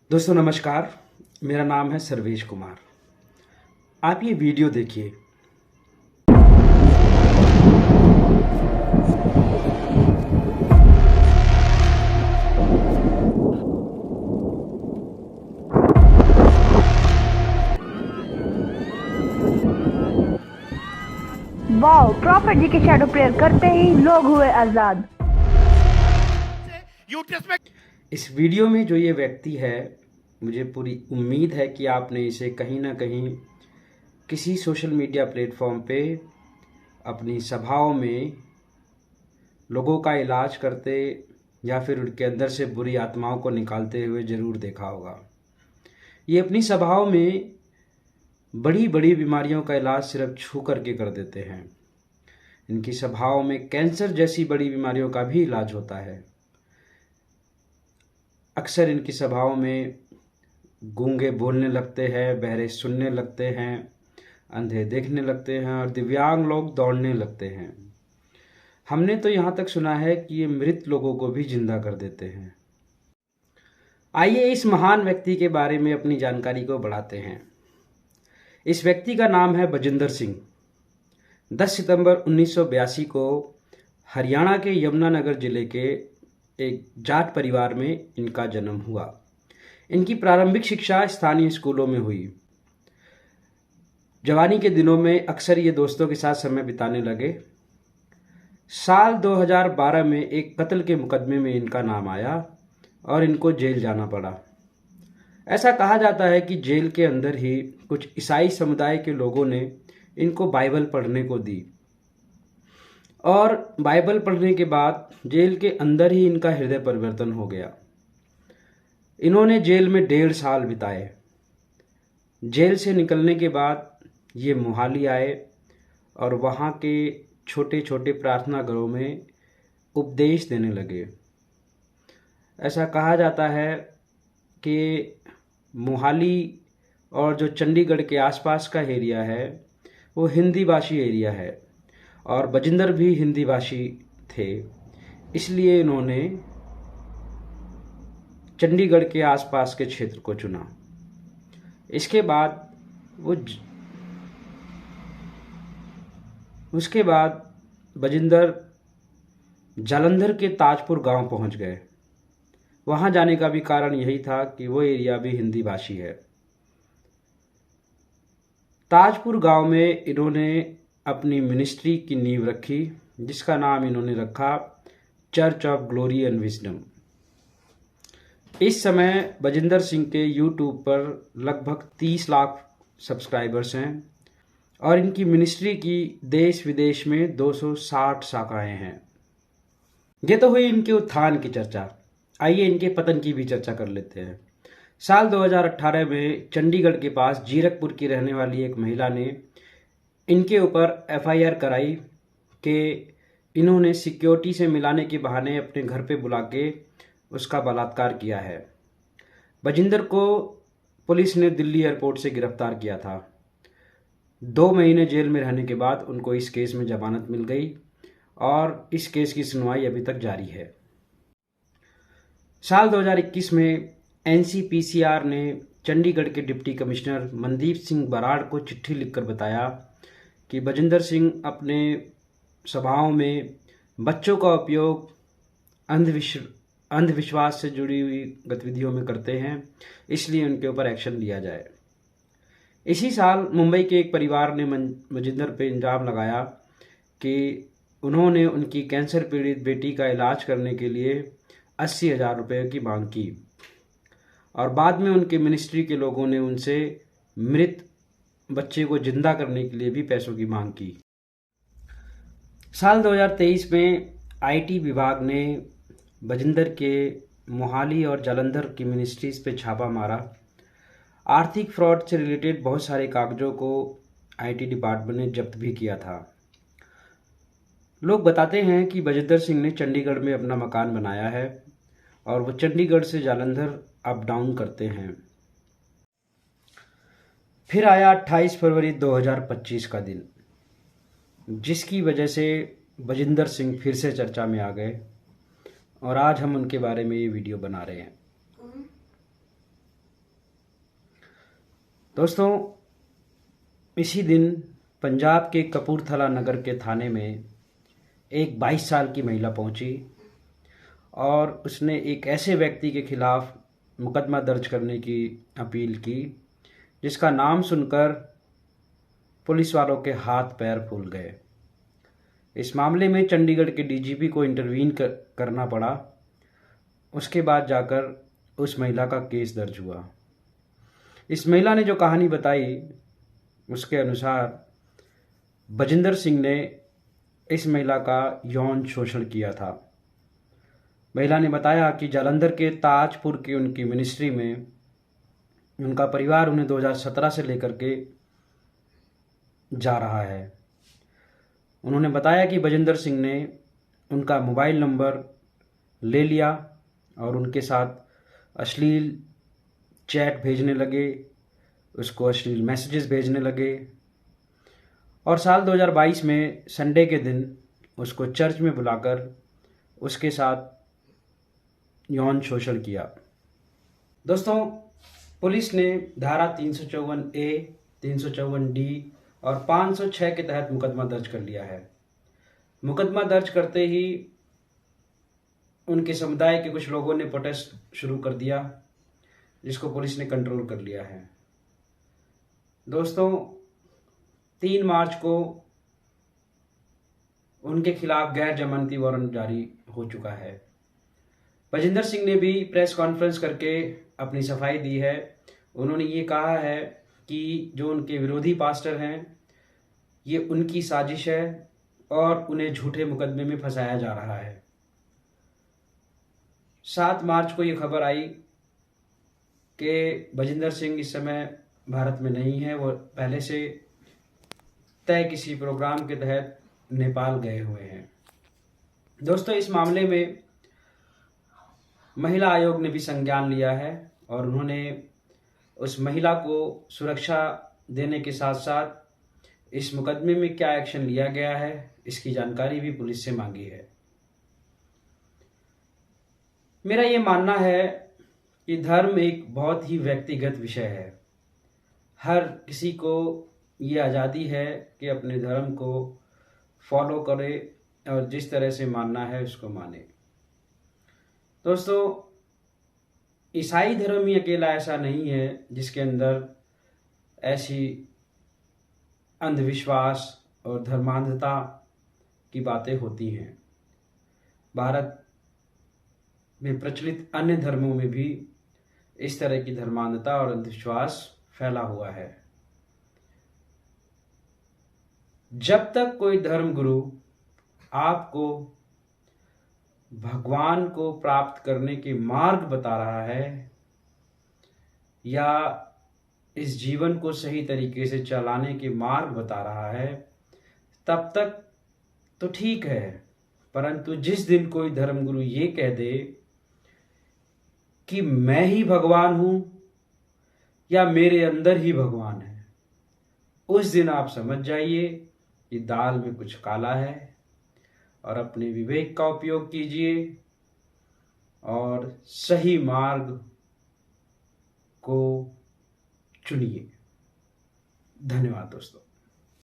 दोस्तों नमस्कार, मेरा नाम है सर्वेश कुमार। आप ये वीडियो देखिए। वाओ, प्रॉफिट जी की शैडो प्रेयर करते ही लोग हुए आजाद। इस वीडियो में जो ये व्यक्ति है, मुझे पूरी उम्मीद है कि आपने इसे कहीं ना कहीं किसी सोशल मीडिया प्लेटफॉर्म पे अपनी सभाओं में लोगों का इलाज करते या फिर उनके अंदर से बुरी आत्माओं को निकालते हुए ज़रूर देखा होगा। ये अपनी सभाओं में बड़ी बड़ी बीमारियों का इलाज सिर्फ छू करके कर देते हैं। इनकी सभाओं में कैंसर जैसी बड़ी बीमारियों का भी इलाज होता है। अक्सर इनकी सभाओं में गूंगे बोलने लगते हैं, बहरे सुनने लगते हैं, अंधे देखने लगते हैं और दिव्यांग लोग दौड़ने लगते हैं। हमने तो यहाँ तक सुना है कि ये मृत लोगों को भी जिंदा कर देते हैं। आइए इस महान व्यक्ति के बारे में अपनी जानकारी को बढ़ाते हैं। इस व्यक्ति का नाम है बजिंदर सिंह। 10 सितंबर 1982 को हरियाणा के यमुनानगर जिले के एक जाट परिवार में इनका जन्म हुआ। इनकी प्रारंभिक शिक्षा स्थानीय स्कूलों में हुई। जवानी के दिनों में अक्सर ये दोस्तों के साथ समय बिताने लगे। साल 2012 में एक कत्ल के मुकदमे में इनका नाम आया और इनको जेल जाना पड़ा। ऐसा कहा जाता है कि जेल के अंदर ही कुछ ईसाई समुदाय के लोगों ने इनको बाइबल पढ़ने को दी और बाइबल पढ़ने के बाद जेल के अंदर ही इनका हृदय परिवर्तन हो गया। इन्होंने जेल में 1.5 साल बिताए। जेल से निकलने के बाद ये मोहाली आए और वहाँ के छोटे छोटे प्रार्थना घरों में उपदेश देने लगे। ऐसा कहा जाता है कि मोहाली और जो चंडीगढ़ के आसपास का एरिया है वो हिंदी भाषी एरिया है और बजिंदर भी हिंदी भाषी थे, इसलिए इन्होंने चंडीगढ़ के आसपास के क्षेत्र को चुना। इसके बाद उसके बाद बजिंदर जालंधर के ताजपुर गांव पहुंच गए। वहां जाने का भी कारण यही था कि वो एरिया भी हिंदी भाषी है। ताजपुर गांव में इन्होंने अपनी मिनिस्ट्री की नींव रखी, जिसका नाम इन्होंने रखा church of glory and wisdom. इस समय बजिंदर सिंह के यूट्यूब पर लगभग 30 लाख सब्सक्राइबर्स हैं और इनकी मिनिस्ट्री की देश विदेश में 260 शाखाएं हैं। ये तो हुई इनके उत्थान की चर्चा। आइए इनके पतन की भी चर्चा कर लेते हैं। साल 2018 में चंडीगढ़ के पास जीरकपुर की रहने वाली एक महिला ने इनके ऊपर एफआईआर कराई कि इन्होंने सिक्योरिटी से मिलाने के बहाने अपने घर पे बुला के उसका बलात्कार किया है। बजिंदर को पुलिस ने दिल्ली एयरपोर्ट से गिरफ्तार किया था। 2 महीने जेल में रहने के बाद उनको इस केस में जमानत मिल गई और इस केस की सुनवाई अभी तक जारी है। साल 2021 में एनसीपीसीआर ने चंडीगढ़ के डिप्टी कमिश्नर मनदीप सिंह बराड़ को चिट्ठी लिखकर बताया कि बजिंदर सिंह अपने सभाओं में बच्चों का उपयोग अंधविश्वास से जुड़ी हुई गतिविधियों में करते हैं, इसलिए उनके ऊपर एक्शन लिया जाए। इसी साल मुंबई के एक परिवार ने बजिंदर पर इल्जाम लगाया कि उन्होंने उनकी कैंसर पीड़ित बेटी का इलाज करने के लिए 80,000 रुपये की मांग की और बाद में उनके मिनिस्ट्री के लोगों ने उनसे मृत बच्चे को जिंदा करने के लिए भी पैसों की मांग की। साल 2023 में आईटी विभाग ने बजिंदर के मोहाली और जालंधर की मिनिस्ट्रीज पे छापा मारा। आर्थिक फ्रॉड से रिलेटेड बहुत सारे कागजों को आईटी डिपार्टमेंट ने जब्त भी किया था। लोग बताते हैं कि बजिंदर सिंह ने चंडीगढ़ में अपना मकान बनाया है और वो चंडीगढ़ से जालंधर अप डाउन करते हैं। फिर आया 28 फरवरी 2025 का दिन, जिसकी वजह से बजिंदर सिंह फिर से चर्चा में आ गए और आज हम उनके बारे में ये वीडियो बना रहे हैं। दोस्तों, इसी दिन पंजाब के कपूरथला नगर के थाने में एक 22 साल की महिला पहुंची और उसने एक ऐसे व्यक्ति के खिलाफ मुकदमा दर्ज करने की अपील की जिसका नाम सुनकर पुलिस वालों के हाथ पैर फूल गए। इस मामले में चंडीगढ़ के डीजीपी को इंटरवीन करना पड़ा। उसके बाद जाकर उस महिला का केस दर्ज हुआ। इस महिला ने जो कहानी बताई उसके अनुसार बजिंदर सिंह ने इस महिला का यौन शोषण किया था। महिला ने बताया कि जालंधर के ताजपुर की उनकी मिनिस्ट्री में उनका परिवार उन्हें 2017 से लेकर के जा रहा है। उन्होंने बताया कि बजिंदर सिंह ने उनका मोबाइल नंबर ले लिया और उनके साथ अश्लील चैट भेजने लगे, उसको अश्लील मैसेजेस भेजने लगे और साल 2022 में संडे के दिन उसको चर्च में बुलाकर उसके साथ यौन शोषण किया। दोस्तों, पुलिस ने धारा 354A, 354D और 506 के तहत मुकदमा दर्ज कर लिया है। मुकदमा दर्ज करते ही उनके समुदाय के कुछ लोगों ने प्रोटेस्ट शुरू कर दिया, जिसको पुलिस ने कंट्रोल कर लिया है। दोस्तों, 3 मार्च को उनके खिलाफ गैर जमानती वारंट जारी हो चुका है। बजिंदर सिंह ने भी प्रेस कॉन्फ्रेंस करके अपनी सफाई दी है। उन्होंने ये कहा है कि जो उनके विरोधी पास्टर हैं ये उनकी साजिश है और उन्हें झूठे मुकदमे में फंसाया जा रहा है। 7 मार्च को ये खबर आई कि बजिंदर सिंह इस समय भारत में नहीं है, वो पहले से तय किसी प्रोग्राम के तहत नेपाल गए हुए हैं। दोस्तों, इस मामले में महिला आयोग ने भी संज्ञान लिया है और उन्होंने उस महिला को सुरक्षा देने के साथ साथ इस मुकदमे में क्या एक्शन लिया गया है इसकी जानकारी भी पुलिस से मांगी है। मेरा ये मानना है कि धर्म एक बहुत ही व्यक्तिगत विषय है। हर किसी को ये आज़ादी है कि अपने धर्म को फॉलो करे और जिस तरह से मानना है उसको माने। दोस्तों, ईसाई धर्म ही अकेला ऐसा नहीं है जिसके अंदर ऐसी अंधविश्वास और धर्मांधता की बातें होती हैं। भारत में प्रचलित अन्य धर्मों में भी इस तरह की धर्मांधता और अंधविश्वास फैला हुआ है। जब तक कोई धर्मगुरु आपको भगवान को प्राप्त करने के मार्ग बता रहा है या इस जीवन को सही तरीके से चलाने के मार्ग बता रहा है, तब तक तो ठीक है। परंतु जिस दिन कोई धर्मगुरु ये कह दे कि मैं ही भगवान हूं या मेरे अंदर ही भगवान है, उस दिन आप समझ जाइए कि दाल में कुछ काला है और अपने विवेक का उपयोग कीजिए और सही मार्ग को चुनिए। धन्यवाद दोस्तों।